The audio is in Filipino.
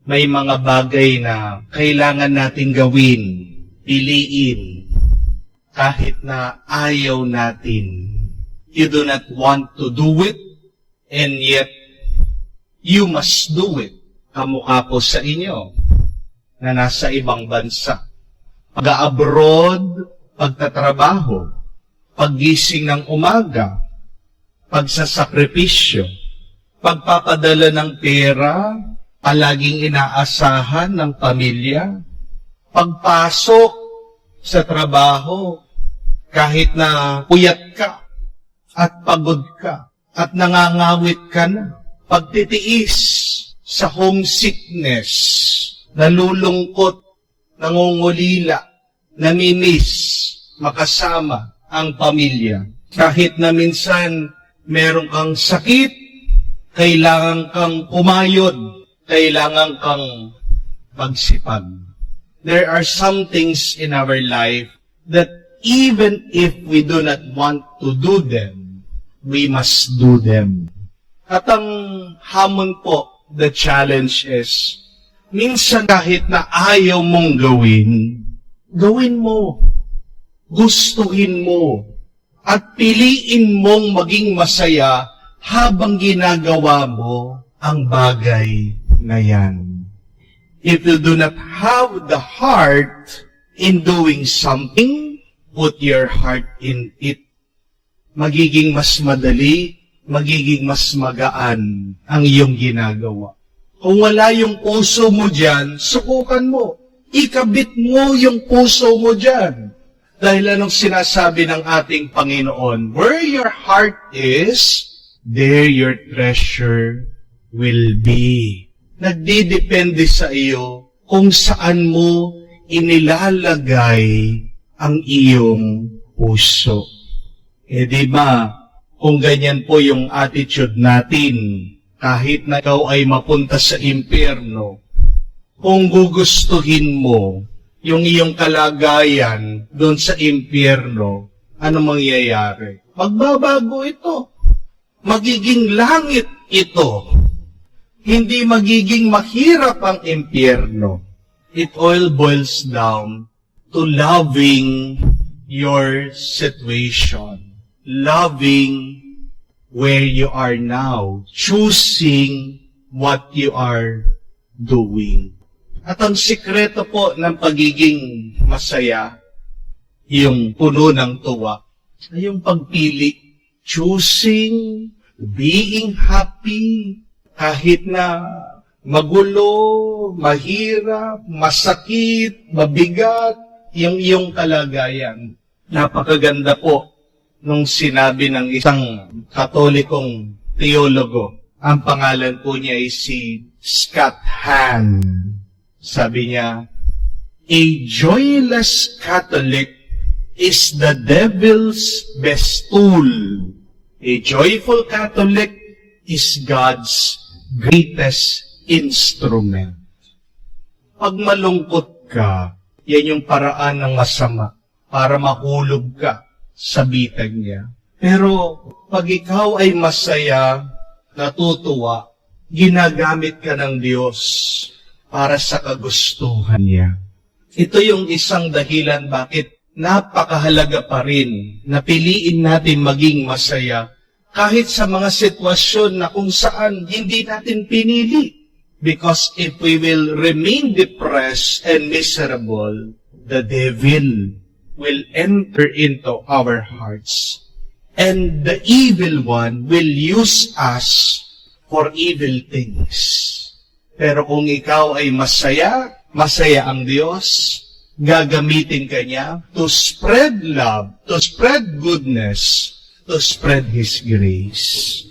May mga bagay na kailangan natin gawin, piliin, kahit na ayaw natin. You do not want to do it, and yet, you must do it. Kamukha po sa inyo, na nasa ibang bansa. Pag-abroad, pagtatrabaho, paggising ng umaga, pagsasakripisyo, pagpapadala ng pera, palaging inaasahan ng pamilya, pagpasok sa trabaho, kahit na puyat ka at pagod ka at nangangawit ka na, pagtitiis sa homesickness, nalulungkot, nangungulila, namimiss, makasama ang pamilya. Kahit na minsan meron kang sakit, kailangan kang kumayod, kailangan kang magsipag. There are some things in our life that even if we do not want to do them, we must do them. At ang hamon po, the challenge is, minsan kahit na ayaw mong gawin, gawin mo, gustuhin mo, at piliin mong maging masaya habang ginagawa mo ang bagay na yan. If you do not have the heart in doing something, put your heart in it. Magiging mas madali, magiging mas magaan ang iyong ginagawa. Kung wala yung puso mo dyan, subukan mo. Ikabit mo yung puso mo dyan. Dahil anong sinasabi ng ating Panginoon? Where your heart is, there your treasure will be. Nagdidepende sa iyo kung saan mo inilalagay ang iyong puso. Di ba, kung ganyan po yung attitude natin, kahit na ikaw ay mapunta sa impyerno, kung gugustuhin mo yung iyong kalagayan doon sa impyerno, ano mangyayari? Magbabago ito. Magiging langit ito. Hindi magiging mahirap ang impyerno. It all boils down to loving your situation. Loving where you are now. Choosing what you are doing. At ang sikreto po ng pagiging masaya, yung puno ng tuwa, ay yung pagpili. Choosing, being happy, kahit na magulo, mahirap, masakit, mabigat, yung iyong kalagayan. Napakaganda po nung sinabi ng isang katolikong teologo. Ang pangalan po niya ay si Scott Hahn. Sabi niya, a joyless Catholic is the devil's best tool. A joyful Catholic is God's greatest instrument. Pag malungkot ka, yan yung paraan ng masama para mahulog ka sa bitag niya. Pero pag ikaw ay masaya, natutuwa, ginagamit ka ng Diyos para sa kagustuhan niya. Ito yung isang dahilan bakit napakahalaga pa rin na piliin natin maging masaya kahit sa mga sitwasyon na kung saan hindi natin pinili. Because if we will remain depressed and miserable, the devil will enter into our hearts. And the evil one will use us for evil things. Pero kung ikaw ay masaya, masaya ang Diyos, gagamitin ka niya to spread love, to spread goodness, to spread His grace.